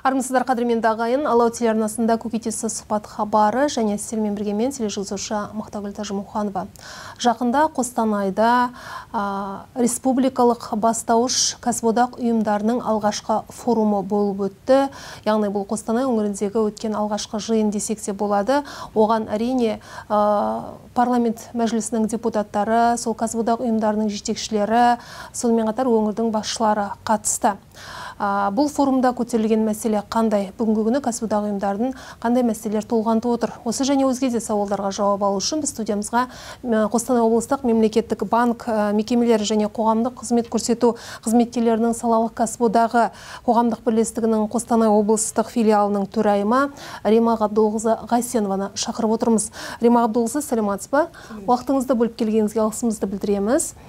Армысыздар, қадірменді ағайын. Алау телеарнасында көкейтесіз сұхбат хабары және сіздермен бірге мен тележүргізуші Мақтагүл Тажымуханова. Жақында Қостанайда республикалық бастауыш кәсіподақ ұйымдарының алғашқы форумы болып өтті. Яғни бұл Қостанай өңіріндегі өткен алғашқы жиын десек те болады. Оған әрине парламент мәжілісінің депутаттары, сол кәсіподақ ұйымдарының жетекшілері, сонымен қатар өңірдің басшылары қатысты. Бұл форумда көтерілген мәселе қандай? Бүгінгі күні кәсіподақ ұйымдардың қандай мәселелер толғантып отыр? Осы және өзге де сауалдарға жауап алу үшін біз студиямызға Қостанай облыстық мемлекеттік банк мекемелері және қоғамдық қызмет көрсету қызметкерлерінің салалық кәсіподағы қоғамдық бірлестігінің Қостанай облыстық филиалының төрайымы Рима Ғабдолқызы Ғайсенованы шақырып отырмыз. Рима Ғабдолқызы, сәлеметсіз бе? Уақытыңызды бөліп келгеніңізге алғысымызды білдіреміз.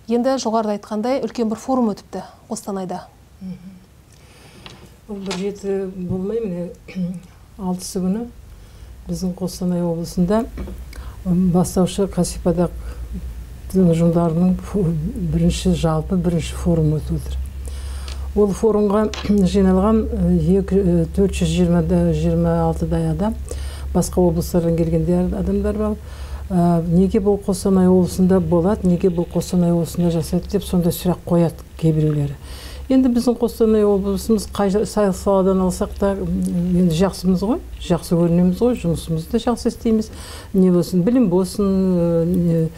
Енді жоғарыда айтқандай үлкен бір форум өтіпті Қостанайда. Бұл бір жеті болмай, міне 6-сы күні біздің Қостанай облысында бастаушы кәсіподақ ұжымдарының бірінші форум өтіп отыр. Ол форумға жиналған 426-дай адам, басқа облыстардан келген адамдар бар. Неге бұл Қостанай облысында болады, неге бұл Қостанай облысында жасайды деп сондай сұрақ қояды кейбіреулері. Енді біздің Қостанай облысымыз қай саладан алсақ та енді жақсымыз ғой, жақсы көрінеміз ғой, жұмысымызды жақсы істейміз. Не болсын, білім болсын,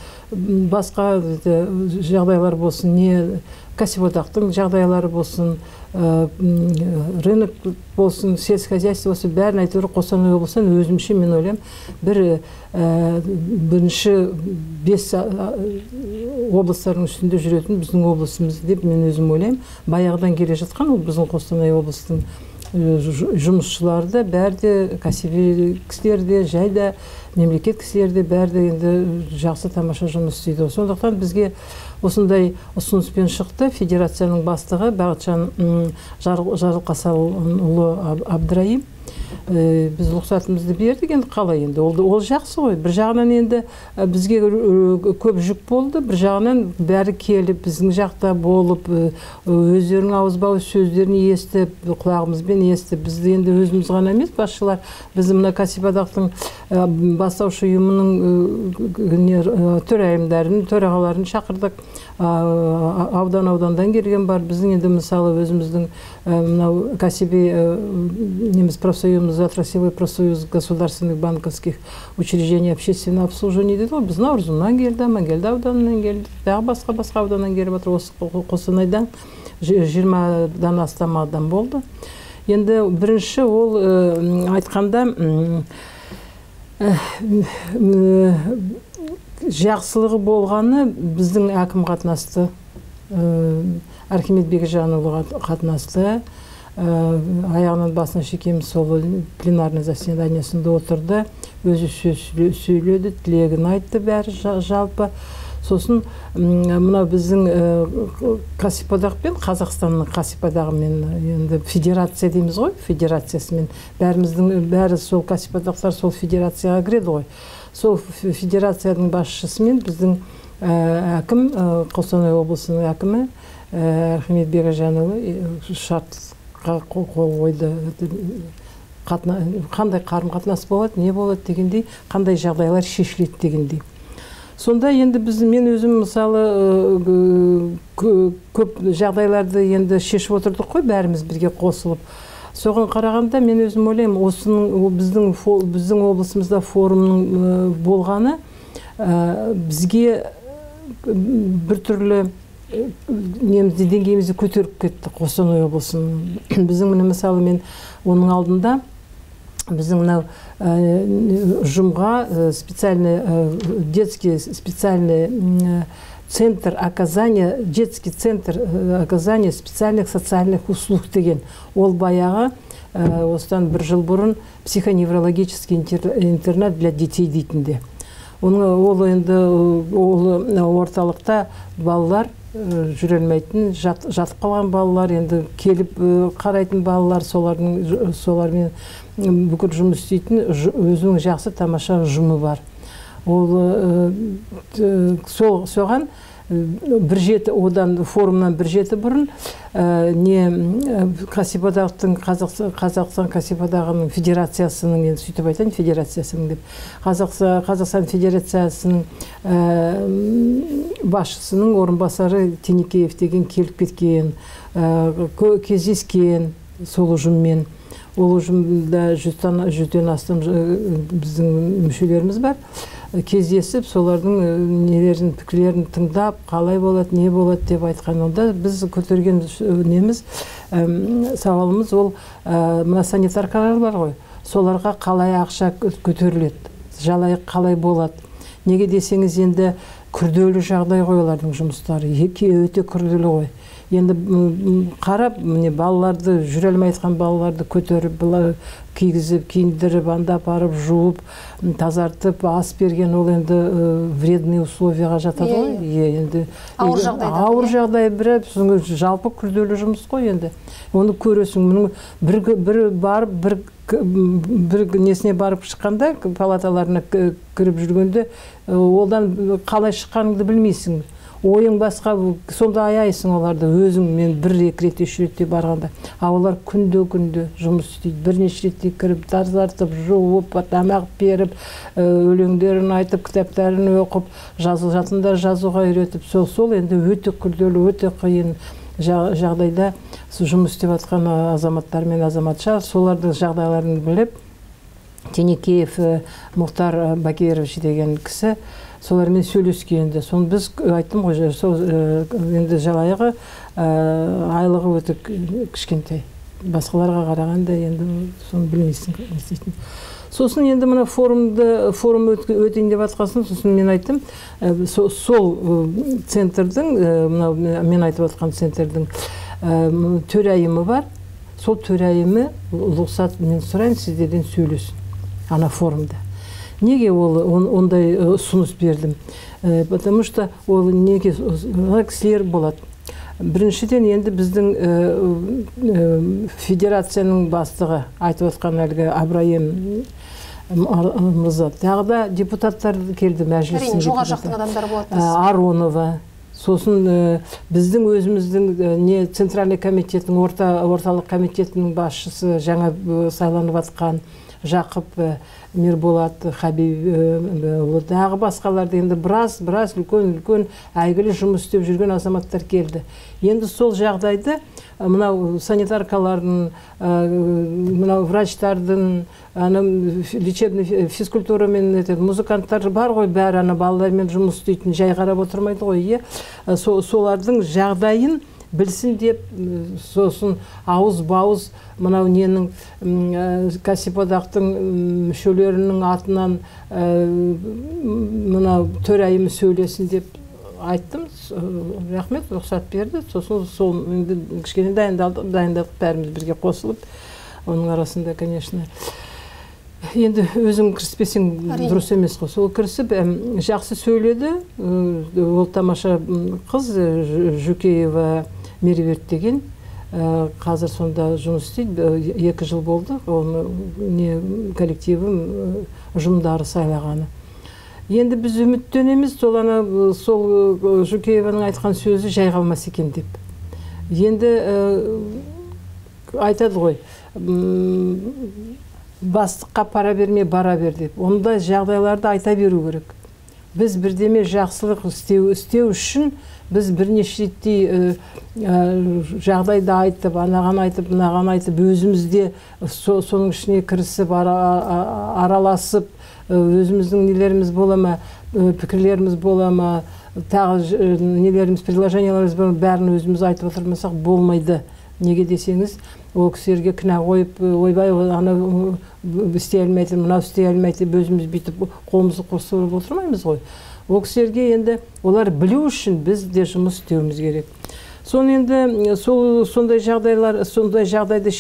басқа жағдайлар болсын, не кәсіподақтың жағдайлары болсын, рынок болсын, сельское хозяйство болсын, бәрін айтып Қостанай облысынан өзімше мен ойлаймын, бірінші 5 облыстардың үстінде жүретін біздің облысымыз деп мен өзім ойлаймын. Баяғыдан келе жатқан ол біздің Қостанай облыстың жұмысшылары да, бәрі де кәсіби кісілер де, жай да мемлекет кісілер де бәрі де енді жақсы тамаша жұмыс істейді. Сондықтан бізге осындай ұсыныспен шықты федерацияның бастығы Бақытжан Жарылқасанұлы Абдраим. Біз рұқсатымызды бердік, енді қалай енді ол жақсы ғой. Бір жағынан енді бізге көп жүк болды, бір жағынан бәрі келіп біздің жақта болып өздерінің ауызба-ауыз сөздерін естіп, құлағымызбен естіп, бізді енді өзіміз ғана емес, басшылар біздің мына кәсіподақтың бастаушы ұйымының төрайымдарын, төрағаларын шақырдық. Аудандан келген бар. Біздің енді мысалы өзіміздің мынау кәсіби неміз профсоюзымыз, отраслевой профсоюз государственных банковских учреждений общественного обслуживания дейді ғой. Біз Наурызымнан келді, Амангелді ауданынан келді, басқа ауданнан келіп отыр. Осы Қостанайдан 20-дан астам адам болды. Енді бірінші ол айтқанда жақсылығы болғаны біздің әкім қатынасты, Архимед Бекежанұлы қатынасты, аяғынан басына шекеміз сол пленарный заседаниясында отырды, өзі сөйледі, тілегін айтты бәрі жалпы. Сосын мына біздің кәсіподақпен, Қазақстанның кәсіподағымен, енді федерация дейміз ғой, федерациясымен бәрі сол кәсіподақтар сол федерацияға кіреді ғой. Сол федерацияның басшысымен біздің әкім, Қостанай облысының әкімі Архимед Бекежанұлы шартқа қол қойды. Қандай қарым-қатынас болады, не болады дегендей, қандай жағдайлар шешіледі дегендей. Сонда енді мен өзім мысалы көп жағдайларды енді шешіп отырдық қой, бәріміз бірге қосылып. Соған қарағанда мен өзім ойлаймын, біздің облысымызда форумның болғаны бізге бір түрлі деңгейімізді көтеріп кетті Қостанай облысының. Біздің мысалы мен оның алдында біздің мынау ұжымға детский специальный центр оказания, детский центр оказания специальных социальных услуг деген. Ол баяғы осыдан бір жыл бұрын психоневрологический интернат для детей дейтінде. Ол енді орталықта балалар жүрелмейтін, жатып қалған балалар, енді келіп қарайтын балалар, солармен бүкіл жұмыс істейтін өзінің жақсы тамаша ұжымы бар. Соған бір жеті одан форумнан бір жеті бұрын не кәсіподақтың Қазақстан кәсіподағының федерациясының, енді сөйтіп айтайын, федерациясының деп, Қазақстан федерациясының басшысының орынбасары Тенекеев деген келіп кеткен, кездескен сол ұжыммен. Ол ұжымда 100-ден астам біздің мүшелеріміз бар. Кездесіп, солардың нелерін, пікірлерін тыңдап, қалай болады, не болады деп айтқан. Онда біз көтерген неміз, сауалымыз ол мына санитаркалар бар ғой, соларға қалай ақша көтеріледі, жалай қалай болады. Неге десеңіз, енді күрделі жағдай ғой олардың жұмыстары, өте күрделі ғой. Енді қарап, балаларды, жүре алмай айтқан балаларды көтеріп, кигізіп, киіндіріп, анда апарып, жуып, тазартып, ас берген, ол енді вредный условияға жатады ғой. Енді ауыр жағдай бір, жалпы күрделі жұмыс қой енді. Оны көресің, бір барып, бір несіне барып шыққанда, палаталарына кіріп жүргенде, одан қалай шыққаныңды білмейсің. Ойың басқа, сонда аяйсың оларды, өзің мен бір-екі рет, үш ретте барғанда. Олар күнде жұмыс істейді, бірнеше ретте кіріп, тазартып, жуып, тамақ беріп, өлеңдерін айтып, кітаптарын оқып, жатындар жазуға үйретіп, сол енді өте күрделі, өте қиын жағдайда жұмыс істеп жатқан азаматтар мен азаматша, солардың жағдайларын біліп, Тенекеев Мұхтар Бакирович деген кісі солармен сөйлескенде, соны біз айттым ғой, енді жалайығы айлығы өте кішкентай. Басқаларға қарағанда енді соны білмейсің. Сосын енді мына форум өтейін деп атқасын, сосын мен айттым, сол центрдің, мен айтып атқан центрдің төрайымы бар, сол төрайымы лұқсат мен сұрайын сіздерден сөйлесін, ана форумда. Неге ондай ұсыныс бердім? Потому что ол неге кісілер болады. Біріншіден енді біздің федерацияның бастығы айтып отқан әлгі Абраим мырза. Тағы да депутаттар келді мәжілістің. Жоғары жақтың адамдар болады. Аронова. Сосын біздің өзіміздің Центральный комитеттің, орталық комитетінің басшысы жаңа сайланып атқан Жақып Мирболат Хабиб, дағы басқаларды енді біраз үлкен әйгілі жұмыс істеп жүрген азаматтар келді. Енді сол жағдайды мынау санитаркалардың, мынау врачтардың, лечебный физкультура мен музыканттар бар ғой, бәрі балалармен жұмыс істейтін, жай қарап отырмайды ғой. Солардың жағдайын білсін деп, сосын ауыз-бауыз мынау ненің кәсіподақтың мүшелерінің атынан мынау төрайымы сөйлесін деп айттым. Рахмет, рұқсат берді. Сосын сол кішкене дайындадық, бәріміз бірге қосылып. Оның арасында, конечно, енді өзің кіріспесең дұрыс емес қой. Сол кірісіп, жақсы сөйледі. Ол тамаша қыз, Жүкеева Меруерт деген, қазір сонда жұмыс істейді, 2 жыл болды, коллективі ұжымдары сайлағаны. Енді біз үміттенеміз, сол Жүкееваның айтқан сөзі жай қалмас екен деп. Енді айтады ғой, бастыққа пара берме, бара бер деп. Ондай жағдайларды айта беру керек. Біз бірдеме жақсылық істеу үшін біз бірнеше реттей жағдайды айтып, анаған айтып, мынаған айтып, өзімізде соның ішіне кірісіп, араласып, өзіміздің нелеріміз бола ма, пікірлеріміз бола ма, тағы нелеріміз, предложенияларымыз бәрін өзіміз айтып отырмасақ болмайды. Неге десеңіз, ол кісілерге кінә қойып, ойбай, ана істей алмайды, мынау істей алмайды, өзіміз бүйтіп қолымызды қосып отырмаймыз ғой. Ол кісілерге енді олар білу үшін біз де жұмыс істеуіміз керек. Соны енді сондай жағдайды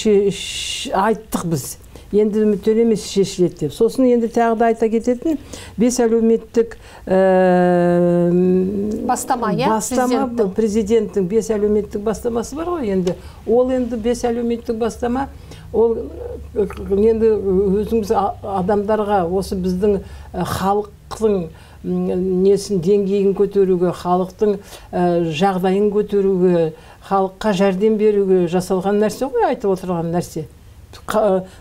айттық біз. Енді үміттенеміз шешіледі деп. Сосын енді тағы да айта кететін 5 әлеуметтік бастама, президенттің 5 әлеуметтік бастамасы бар ғой енді. Ол енді 5 әлеуметтік бастама, ол енді өзіміз адамдарға, осы біздің халық халықтың несін деңгейін көтеруге, халықтың жағдайын көтеруге, халыққа жәрдем беруге жасалған нәрсе ғой, айтып отырған нәрсе.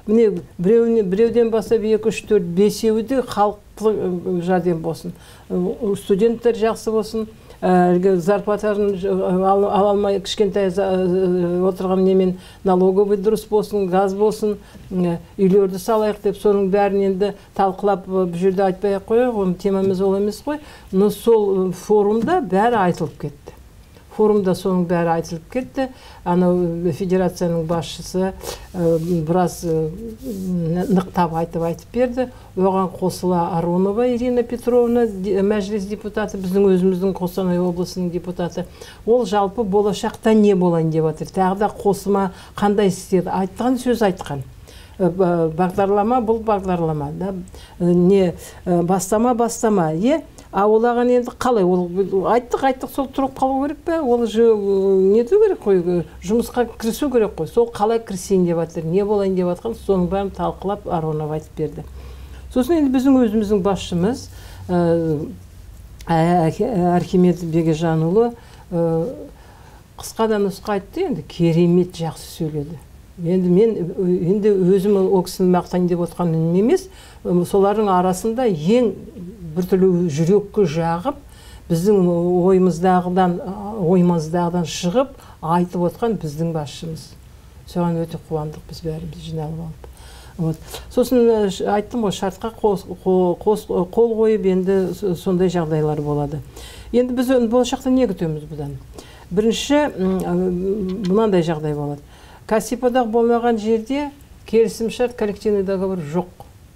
Міне біреуден бастап 2, 3, 4, 5-еуі де халықтық жәрдем болсын. Студенттер жақсы болсын, зарплатарын ала алмай кішкентай отырған немен налоговый дұрыс болсын, газ болсын, үйлерді салайық деп, соның бәрін енді талқылап бұл жерде айтпай қояйық, оның темамыз ол емес қой. Но сол форумда бәрі айтылып кетті. Форумда соның бәрі айтылып кетті. Анау федерацияның басшысы біраз нықтап айтып берді. Оған қосыла Аронова Ирина Петровна, мәжіліс депутаты, біздің өзіміздің Қостанай облысының депутаты. Ол жалпы болашақта не болайын деп отыр. Тағы да қосыма қандай істеді? Айтқан сөз айтқан. Бағдарлама бұл бағдарлама. Не бастама. Олаған енді қалай? Айттық, сол тұрып қалу керек пе? Ол нету керек қой, жұмысқа кірісу керек қой. Сол қалай кірісейін деп жатыр, не болайын деп жатқан, соның бәрін талқылап Аронова айтып берді. Сосын енді біздің өзіміздің басшымыз Архимед Бегежанұлы қысқадан нұсқа айтты, енді керемет жақсы сөйледі. Енді мен өзім ол кісіні мақтайын деп отқан емес, солардың арасында ең біртүрлі жүрекке жағып, біздің ойымыздағыдан шығып, айтып отқан біздің басшымыз. Соған өте қуандық, біз бәріміз жиналып алып. Сосын айттым ғой, шартқа қол қойып, енді сондай жағдайлар болады. Енді біз болашақта не күтеміз бұдан? Бірінші, мынандай жағдай болады. Кәсіподақ болмаған жерде келісімшарт, коллективный договор жоқ.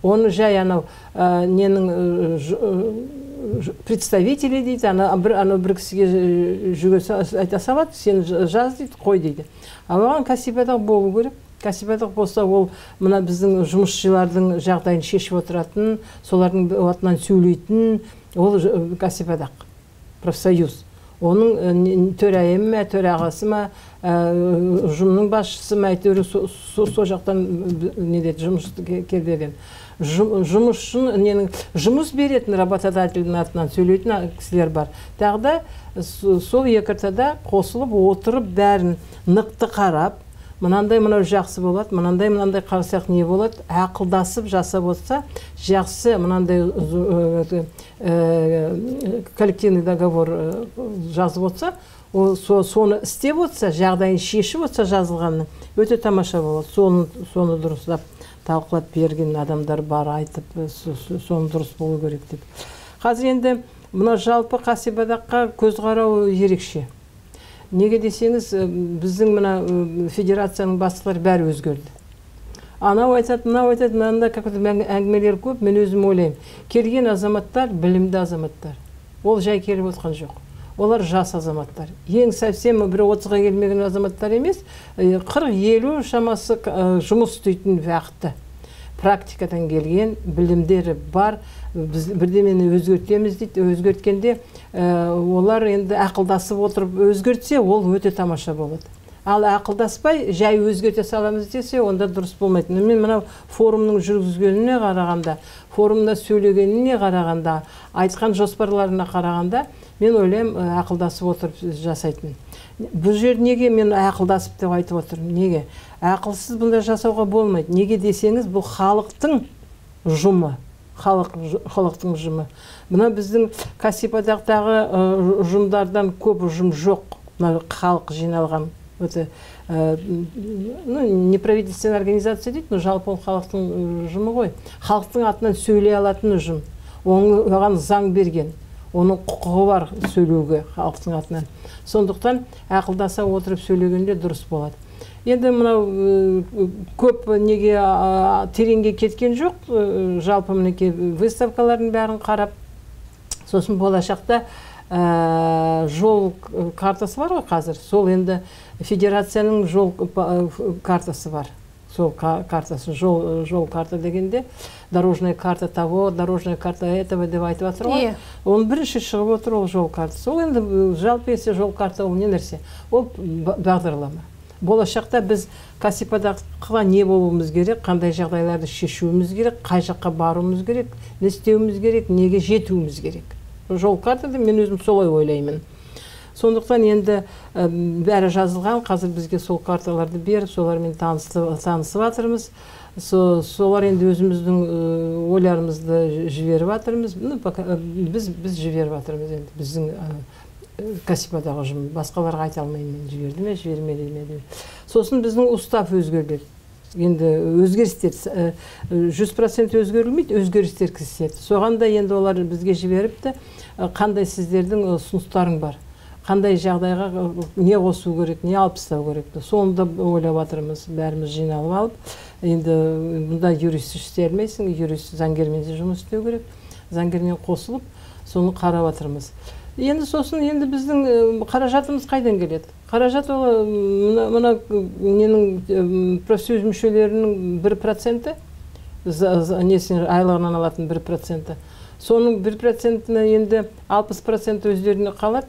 Оны жай анау ненің представители дейді, бір кісіге жүге айта салады, сен жаз дейді, қой дейді. Оған кәсіподақ болу керек. Кәсіподақ болса, ол мына біздің жұмысшылардың жағдайын шешіп отыратын, солардың атынан сөйлейтін, ол кәсіподақ, профсоюз. Оның төрайымы ма, төрағасы ма, ұжымның басшысы ма, әйтеуір со жақтан жұмыс келдерген. Жұмыс беретін работодательдің атынан сөйлейтін кісілер бар. Тағы да сол екі ортада қосылып отырып бәрін нықты қарап, мынандай жақсы болады, мынандай қарасақ не болады, ақылдасып жасап отса, жақсы мынандай коллективный договор жазып отса, соны істеп отса, жағдайын шешіп отса жазылғанның, өте тамаша болады. Соны дұрыстап талқылап берген адамдар бар, айтып, соны дұрыс болу керек деп. Қазір енді мына жалпы кәсіподаққа көзқарау ерекше. Неге десеңіз, біздің мына федерацияның бастықтары бәрі өзгерді. Анау айтады, мынау айтады, мынанда әңгімелер көп, мен өзім ойлаймын. Келген азаматтар, білімді азаматтар. Ол жай келіп отқан жоқ. Олар жас азаматтар. Ең совсем бір 30-ға келмеген азаматтар емес, 40-50 шамасы жұмыс істейтін вақытта. Практикадан келген, білімдері бар, бірдемені өзгертеміз дейді, өзгерткенде олар енді ақылдасып отырып өзгертсе, ол өте тамаша болады. Ал ақылдаспай, жай өзгерте саламыз десе, онда дұрыс болмайды. Мен мынау форумның жүргізгеніне қарағанда, форумда сөйлегеніне қарағанда, айтқан жоспарларына қарағанда, мен ойлаймын, ақылдасып отырып жасайтын. Бұл жер неге мен ақылдасып деп айтып отырмын? Неге? Ақылсыз бұнда жасауға болмайды. Неге десеңіз, бұл халықтың жұмы. Халықтың жұмы. Мына біздің кәсіподақтағы ұжымдардан көп ұжым жоқ. Халық жиналған. Неправительственная организация дейді, но жалпы ол халықтың ұжымы ғой. Халықтың атынан сөйлей алатын ұжым. Оған заң берген. Оның құқығы бар сөйлеуге халықтың атынан. Сондықтан ақылдаса отырып сөйлегенде дұрыс болады. Енді мынау көп неге тереңге кеткен жоқ, жалпы мінеке выставкалардың бәрін қарап, сосын болашақта жол картасы бар ғой қазір, сол енді федерацияның жол картасы бар. Сол картасы, жол карта дегенде, дорожная карта того, дорожная карта этого деп айтып жатыр ғой. Оның бірінші шығып отыр ол жол картасы. Ол енді жалпы есе жол карта ол не нәрсе? Ол бағдарлама. болашақта біз кәсіподаққа не болуымыз керек, қандай жағдайларды шешуіміз керек, қай жаққа баруымыз керек, не істеуіміз керек, неге жетуіміз керек. Жол картада мен өзім солай ойлаймын. Сондықтан енді бәрі жазылған, қазір бізге сол карталарды беріп, солармен танысып жатырмыз. Солар енді өзіміздің ойларымызды жіберіп жатырмыз. Біз жіберіп жатырмыз енді біздің кәсіподағы ұжым. Басқаларға айта алмаймын, мен жіберді ме, жібермеді ме. Сосын біздің устав өзгерді. Енді өзгерістер 100% өзгерілмейді, өзгерістер кіріседі. Соғанда енді олар бізге жіберіпті, қандай сіздердің ұсыныстарың бар, қандай жағдайға не қосу керек, не алып тастау керек. Соны да ойлап жатырмыз, бәріміз жиналып алып. Енді мұнда юрист істей алмайсың, юрист заңгермен де жұмыс істеу керек. Заңгермен қосылып, соны қарап жатырмыз. Енді сосын енді біздің қаражатымыз қайдан келеді? Қаражат ол мына ненің профсоюз мүшелерінің 1%, несін айлығынан алатын 1%. Соның 1%-ні енді 60% өздеріне қалады,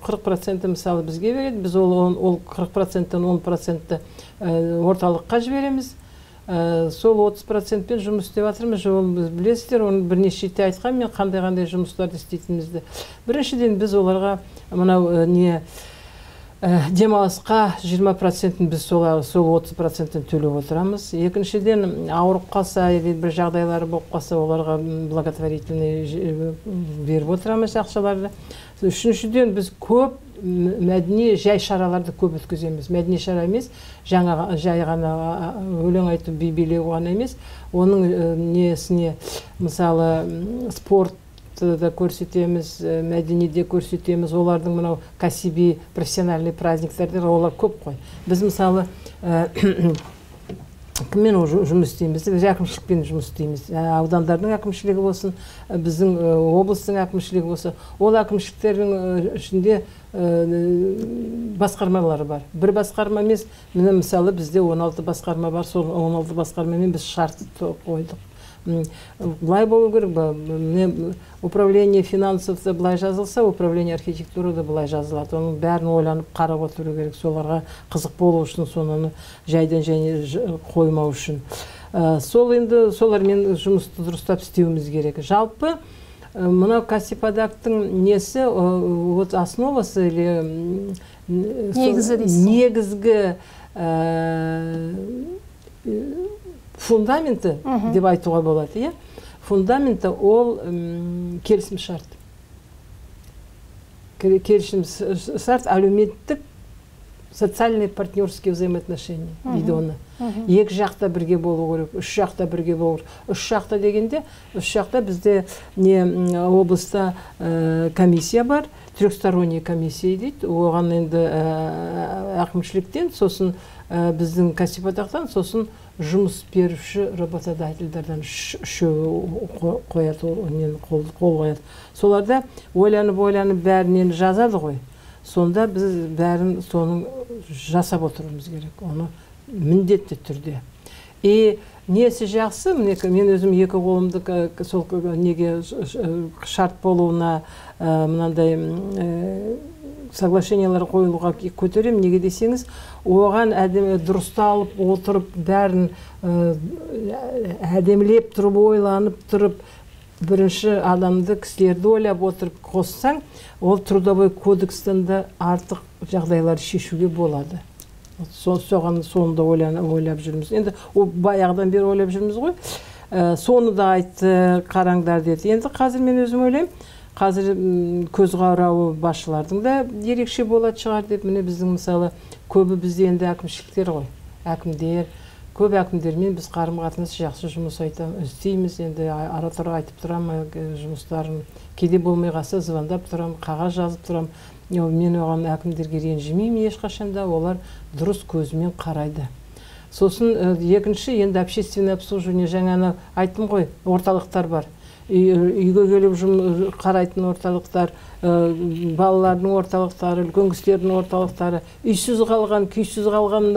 40% мысалы бізге береді. Біз ол 40%-тен 10%-ті орталыққа жібереміз. Сол 30%-пен жұмыс істеп жатырмыз. Біз білесіздер, оны бірнеше рет айтқан, мен қандай жұмыстарды істейтінімізді. Біріншіден біз оларға мынау не демалысқа 20%-ін біз сол 30%-ін төлеп отырамыз. Екіншіден ауырып қалса, бір жағдайлары болып қалса, оларға благотворительный беріп отырамыз ақшаларды. Үшіншіден біз көп мәдени жай шараларды көп өткіземіз. Мәдени шара емес, жай ғана өлең айтып би билеу ғана емес, оның несіне мысалы спорт да көрсетеміз, мәдениетте көрсетеміз, олардың мынау кәсіби профессиональный праздниктарды олар көп қой. Біз мысалы кіммен жұмыс істейміз? Біз әкімшілікпен жұмыс істейміз. Аудандардың әкімшілігі болсын, біздің облыстың әкімшілігі болсын, ол әкімшіліктердің ішінде басқармалары бар. Бір басқарма емес, мысалы бізде 16 басқарма бар, сол 16 басқармамен біз шарт қойдық. Былай болу керек ба? Управление финансов да былай жазылса, управление архитектуры да былай жазылады. Оның бәрін ойланып қарап отыру керек. Соларға қызық болу үшін, соны жайдан және қоймау үшін. Сол енді солармен жұмысты дұрыстап істеуіміз керек. Жалпы мынау кәсіподақтың несі, основасы или негізгі фундаменті деп айтуға болады. Фундаменті ол келісім шарт. Келісім шарт әлеуметтік социальные партнерские взаимоотношения дейді оны. Екі жақта бірге болу керек, үш жақта бірге болу керек. Үш жақта дегенде, үш жақта бізде облыста комиссия бар, трехсторонняя комиссия дейді. Оған енді әкімшіліктен, сосын біздің кәсіподақтан, сосын жұмыс беруші работодательдерден үшеуі қояды, қол қояды. Соларда ойланып бәрінен жазады ғой. Сонда біз бәрін соның жасап отыруымыз керек, оны міндетті түрде. Несі жақсы, мен өзім екі қолымды сол неге шарт болуына мынандай соглашениялар қойылуға көтерем. Неге десеңіз, оған дұрысталып отырып, бәрін әдемілеп тұрып, ойланып тұрып, бірінші адамды кісілерді ойлап отырып қоссаң, ол трудовой кодекстен де артық жағдайлар шешуге болады. Соған соны да ойлап жүрміз. Енді баяғыдан бері ойлап жүрміз ғой. Соны да айтты, қараңдар деді. Енді қазір мен өзім ойлаймын, қазір көз қарауы басшылардың да ерекше болады шығар деп. Міне біздің мысалы көбі бізде енді әкімшіліктер ғой. Әкімдер, көп әкімдермен біз қарым-қатынас жақсы жұмыс істейміз. Енді ара-тұра айтып тұрам жұмыстарын. Кейде болмай қалса звондап тұрам, қағаз жазып тұрам. Мен оған әкімдерге ренжімеймін ешқашанда, олар дұрыс көзімен қарайды. Сосын екінші енді общественное обслуживание, жаңа айттым ғой, орталықтар бар. Үйге келіп қарайтын орталықтар, балалардың орталықтары, үлкен кісілердің орталықтары, үйсіз қалған, күйсіз қалған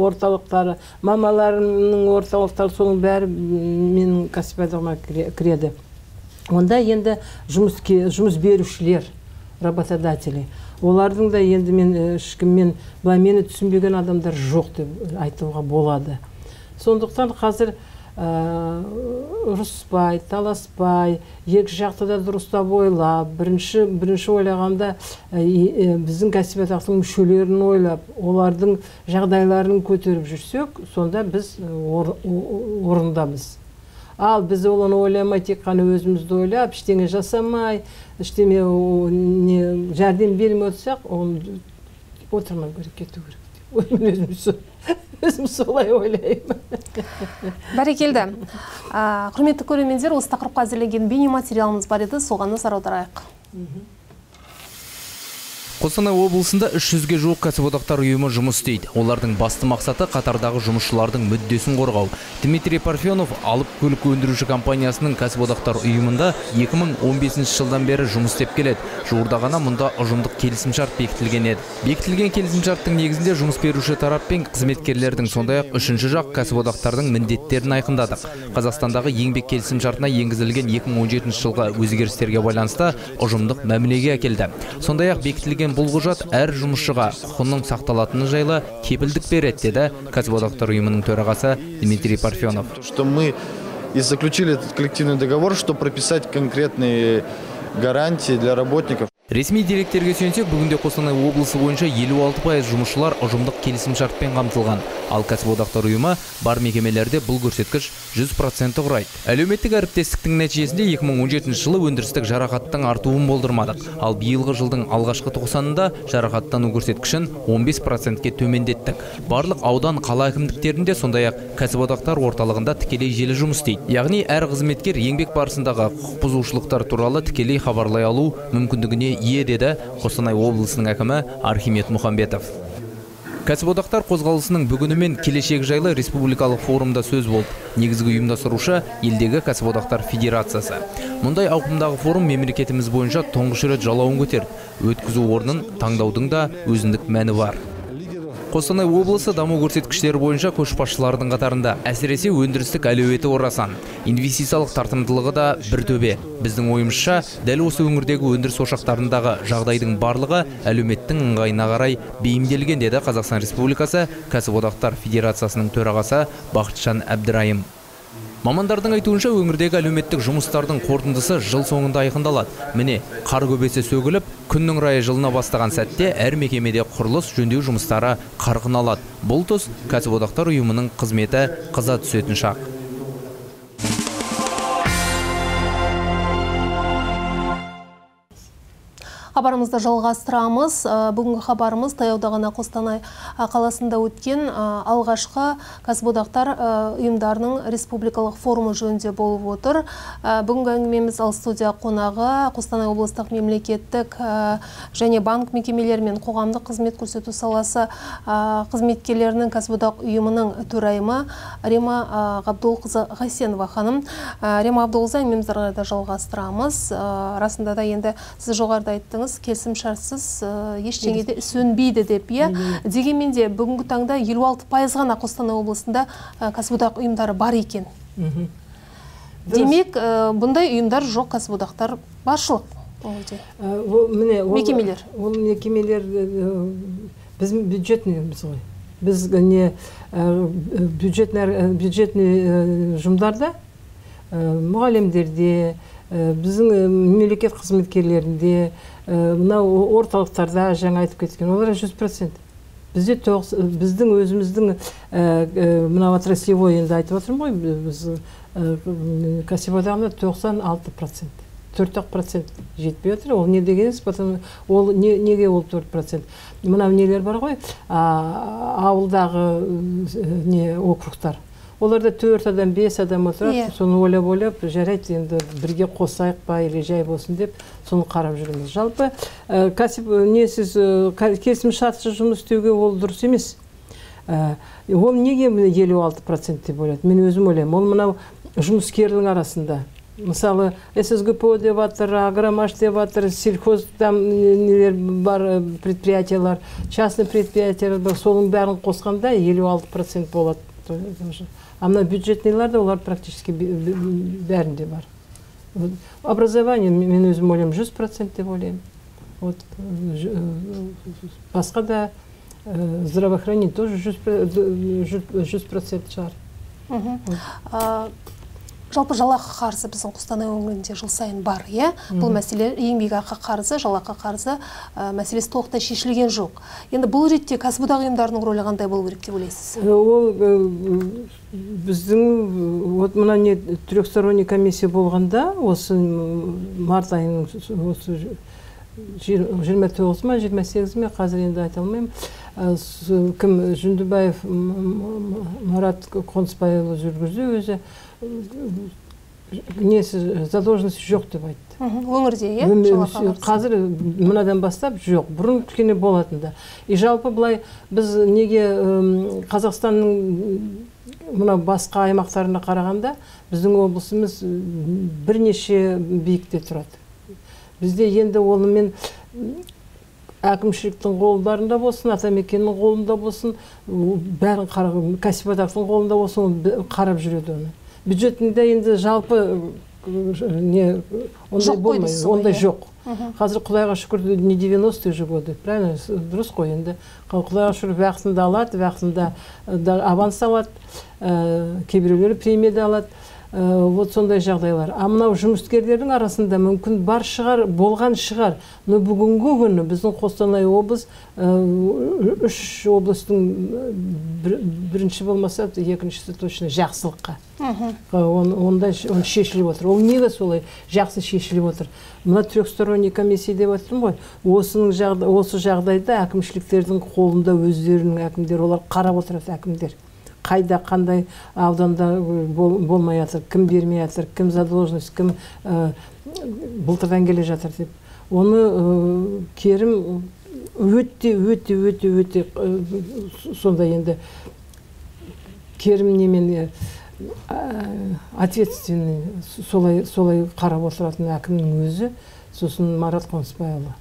орталықтары, мамаларының орталықтары, соның бәрі менің кәсіподағыма кіреді. Онда енді жұмыс берушілер, работодатели. Олардың да енді мен ешкіммен былай мені түсінбеген адамдар жоқ деп айтуға болады. Сондықтан қазір ұрыспай, таласпай, екі жақты да дұрыстап ойлап, бірінші ойлағанда біздің кәсіби одақтың мүшелерін ойлап, олардың жағдайларын көтеріп жүрсек, сонда біз орындамыз. Ал біз оны ойламай, тек қана өзімізді ойлап, ештеңе жасамай, ештеңе жәрдем бермей отырсақ, оны отырмау керек, кету керек. Өзім солай ойлаймын. Бәрекелді. Құрметті көрермендер, осы тақырыпқа әзірленген бейнематериалымыз бар еді, соған назар аударайық. Қостанай облысында 300-ге жуық кәсіподақтар ұйымы жұмыс істейді. Олардың басты мақсаты қатардағы жұмысшылардың мүддесін қорғау. Дмитрий Парфенов алып көлік өндіруші компаниясының кәсіподақтар ұйымында 2015 жылдан бері жұмыс істеп келеді. Жуырда ғана мұнда ұжымдық келісімшарт бекітілген еді. Бекітілген келісімшарттың негізінде жұмыс беруші тарап пен қызметкерлердің, сондай-ақ үшінші жақ кәсіподақтардың міндеттерін айқындадық. Қазақстандағы еңбек келісімшартына енгізілген 2017 жылғы өзгерістерге байланысты ұжымдық мәмілеге әкелді. Сондай-ақ бекітілген бұл құжат әр жұмысшыға құқығының сақталатыны жайлы кепілдік береді, деді кәсіподақтар ұйымының төрағасы Дмитрий Парфенов. Что мы и заключили этот коллективный договор, чтобы прописать конкретные гарантии для работников. Ресми деректерге сүйенсек, бүгінде Қостанай облысы бойынша 56% жұмысшылар ұжымдық келісімшартпен қамтылған. Ал кәсіподақтар ұйымы бар мекемелерде бұл көрсеткіш 100% құрайды. Әлеуметтік әріптестіктің нәтижесінде 2017 жылы өндірістік жарақаттың артуын болдырмадық. Ал биылғы жылдың алғашқы 90-ында жарақаттану көрсеткішін 15%-ке төмендеттік. Барлық аудан қала әкімдіктерінде, сондай-ақ кәсіподақтар орталығында тікелей желі жұмыс істейді. Яғни әр қызметкер еңбек барысындағы құқық бұзушылықтар туралы тікелей хабарлай алу мүмкіндігіне ие, деді Қостанай облысының әкімі Архимед Мұхамбетов. Кәсіподақтар қозғалысының бүгіні мен келешек жайлы республикалық форумда сөз болды. Негізгі ұйымдастырушы елдегі кәсіподақтар федерациясы. Мұндай ауқымдағы форум мемлекетіміз бойынша тұңғыш рет жалауын көтерді. Өткізу орнын таңдаудың да өзіндік мәні бар. Қостанай облысы даму көрсеткіштері бойынша көшбасшылардың қатарында. Әсіресе өндірістік әлеуеті орасан. Инвестициялық тартымдылығы да бір төбе. Біздің ойымызша, дәл осы өңірдегі өндіріс ошақтарындағы жағдайдың барлығы әлеуметтің ыңғайына қарай бейімделген, деді Қазақстан Республикасы кәсіподақтар федерациясының төрағасы Бақытжан Әбдірайым. Мамандардың айтуынша, өңірдегі әлеуметтік жұмыстардың қорытындысы жыл соңында айқындалады. Міне, қар көбесі сөгіліп, күннің райы жылына бастаған сәтте әр мекемеде құрылыс жөндеу жұмыстары қарқын алады. Бұл тұс кәсіподақтар ұйымының қызметі қыза түсетін шақ. Хабарымызды жалғастырамыз. Бүгінгі хабарымыз таяуда ғана Қостанай қаласында өткен алғашқы кәсіподақтар ұйымдарының республикалық форумы жөнінде болып отыр. Бүгінгі әңгімеміз ал студия қонағы Қостанай облыстық мемлекеттік және банк мекемелері мен қоғамдық қызмет көрсету саласы қызметкерлерінің кәсіподақ ұйымының төрайымы Рема Ғабдолқызы Ғайсенова ханым. Рема Ғабдолқызы, әңгімемізді да жалғастырамыз. Расында да енді сіз жоғарыда айттыңыз, келісімшартсыз ештеңеде сөнбейді деп, дегенмен де бүгінгі таңда 56% ғана Қостанай облысында кәсіподақ ұйымдары бар екен. Демек, бұндай ұйымдар жоқ, кәсіподақтар баршылық. Мекемелер. Ол мекемелер біз бюджетныймыз ғой. Біз бюджетный жұмдарда, мұғалімдерде, біздің мемлекет қызметкерлерінде, орталықтарда жаңа айтып кеткен, олар 100%. Біздің өзіміздің отраслевой енді айтып отырмын ғой, біз кәсіподағында 96%. 4% жетпей отыр. Ол не дегеніз, ол неге ол 4%? Мына нелер бар ғой, ауылдағы округтар. Оларда 4 адам, 5 адам отырады, соны ойлап, жарайды, енді бірге қосайық па, или жай болсын деп, соны қарап жүрміз. Жалпы, келісімшартсыз жұмыс істеуге ол дұрыс емес. Ол неге 56% деп ойлайды? Мен өзім ойлаймын. Ол мынау жұмыскердің арасында. Мысалы, ССГПО деп атыр, Агромаш деп атыр, сельхоздан бар предприятиялар, частный предприятиялар бар, соның бәрін қосқанда 56% болады. Амна бюджетныйларда олар практически бәрінде бар. Образование, мен өзім ойлаймын, 100% деп ойлаймын. Вот басқа да здравоохранение тоже 100% шығар. Жалпы жалақы қарызы біздің Қостанай өңірінде жыл сайын бар, иә? Бұл мәселе еңбекақы қарызы, жалақы қарызы мәселесі толықтай шешілген жоқ. Енді бұл ретте кәсіподақ ұйымдарының рөлі қандай болу керек деп ойлайсыз? Ол біздің вот мына не трехсторонний комиссия болғанда, осы март айының осы 29 ма, 28 ме, қазір енді айта алмаймын. Кім Жүндібаев Марат Қонысбайұлы жүргізді, өзі несі задолженность жоқ деп айтты. Өңірде, е? Қазір мынадан бастап жоқ. Бұрын кішкене болатында. И жалпы былай біз неге Қазақстанның мына басқа аймақтарына қарағанда біздің облысымыз бірнеше биікте тұрады. Бізде енді онымен әкімшіліктің қолдарында болсын, атамекеннің қолында болсын, бәрін кәсіподақтың қолында болсын, қарап жүреді оны. Бюджетінде енді жалпы ондай болмайды, ондай жоқ. Қазір Құдайға шүкір не 90-й годы, правильно, дұрыс қой енді. Құдайға шүкір вақытында алады, вақытында аванс алады, кейбіреулері премия алады. Вот сондай жағдайлар. А мынау жұмыскерлердің арасында мүмкін бар шығар, болған шығар. Но бүгінгі күні біздің Қостанай облыс 3 облыстың бірінші болмаса, екіншісі точно жақсылыққа. Онда шешіліп отыр. Ол неге солай жақсы шешіліп отыр? Мына трехсторонний комиссия деп отырмын ғой. Осы жағдайда әкімшіліктердің қолында өздерінің әкімдер, олар қарап отырады әкімдер. Қайда, қандай ауданда болмай жатыр, кім бермей жатыр, кім задолженность, кім былтырдан келе жатыр деп. Оны керім өте сонда енді керім немен ответственный солай қарап отыратын әкімнің өзі, сосын Марат Қонысбайұлы.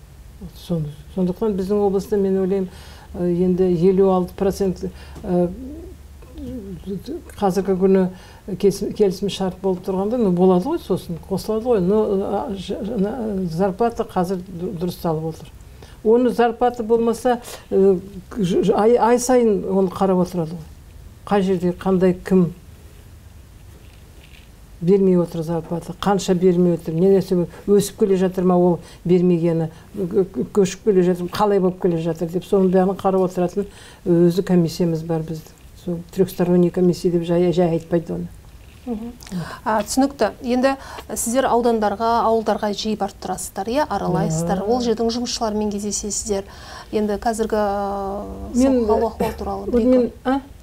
Сондықтан біздің облыста мен ойлаймын енді 56% қазіргі күні келісім шарт болып тұрғанда, болады ғой, сосын қосылады ғой, зарплата қазір дұрысталып отыр. Оны зарплата болмаса, ай сайын оны қарап отырады ғой. Қай жерде қандай кім бермей отыр зарплата, қанша бермей отыр, не нәрсе өсіп келе жатыр ма ол бермегені, көшіп келе жатыр, қалай болып келе жатыр деп, соның бәрін қарап отыратын өзі комиссиямыз бар біздің. Трехсторонний комиссия деп жай айтпайды оны. Түсінікті. Енді сіздер аудандарға, ауылдарға жиі барып тұрасыздар, аралайсыздар. Ол жердің жұмысшыларымен кездесесіздер. Енді қазіргі хал ахуал туралы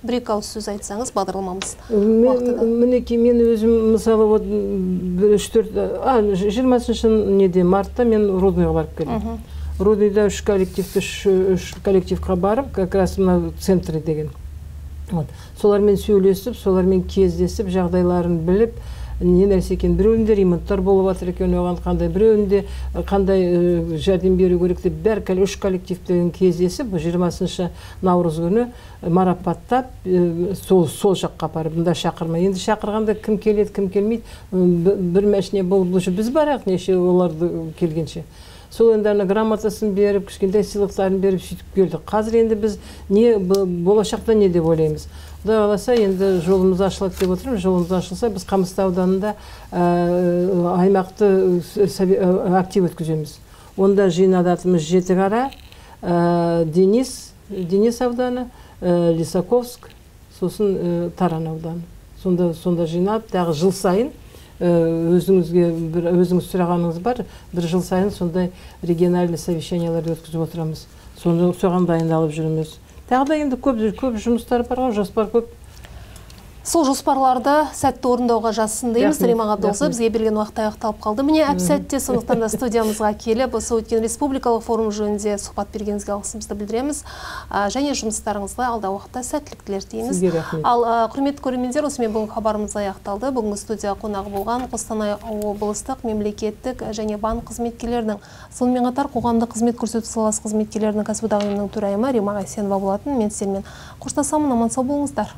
бір-екі ауыз сөз айтсаңыз бағдарламамыз уақытыда. Мінекей мен өзім мысалы 20 мартта мен Рудныйға барып келдім. Рудныйда 3 коллективқа барып, как раз мына центрі деген. Солармен сөйлесіп, солармен кездесіп, жағдайларын біліп, не нәрсе екен, біреуінде ремонттар болып жатыр екен, оған қандай, біреуінде қандай жәрдем беру керек деп, бәр 3 коллективтерін кездесіп, 20 наурыз күні марапаттап, сол жаққа апарып, мұнда шақырма. Енді шақырғанда кім келеді, кім келмейді, бір мәшіне бұл біз барақ, неше оларды келгенше. Сол енді грамотасын беріп, кішкентай сыйлықтарын беріп сөйтіп келді. Қазір енді біз болашақта не деп ойлаймыз? Құдай қаласа енді жолымыз ашылады деп отырмыз. Жолымыз ашылса, біз Қамысты ауданында аймақты актив өткіземіз. Онда жинадатымыз Жетіқара, Денис ауданы, Лисаковск, сосын Таран ауданы. Сонда жинап, тағы жыл сайын өзіңіз сұрағаныңыз бар, бір жыл сайын сондай региональный совещанияларды өткізіп отырамыз. Соған дайындалып жүрміз. Тағы да енді көп жұмыстар бар ғой, жоспар көп. Сол жоспарларды сәтті орындауға жазсын дейміз. Римма Ғабдолқызы, бізге берген уақыт аяқталып қалды. Міне әп-сәтте, сондықтан да студиямызға келіп, осы өткен республикалық форум жөнінде сұхбат бергеніңізге алғысымызды білдіреміз. Және жұмыстарыңызға алдағы уақытта сәттілік тілейміз. Ал құрметті көрермендер, осымен бүгінгі хабарымыз аяқталды. Бүгінгі студия қонағы болған Қостанай облыстық мемлекеттік және банк қызметкерлерінің, сонымен қатар қоғамдық қызмет көрсету саласы қызметкерлерінің кәсіподақ ұйымының төрайымы Римма Ғайсенова болатын. Мен сіздермен қоштасамын, аман сау болыңыздар.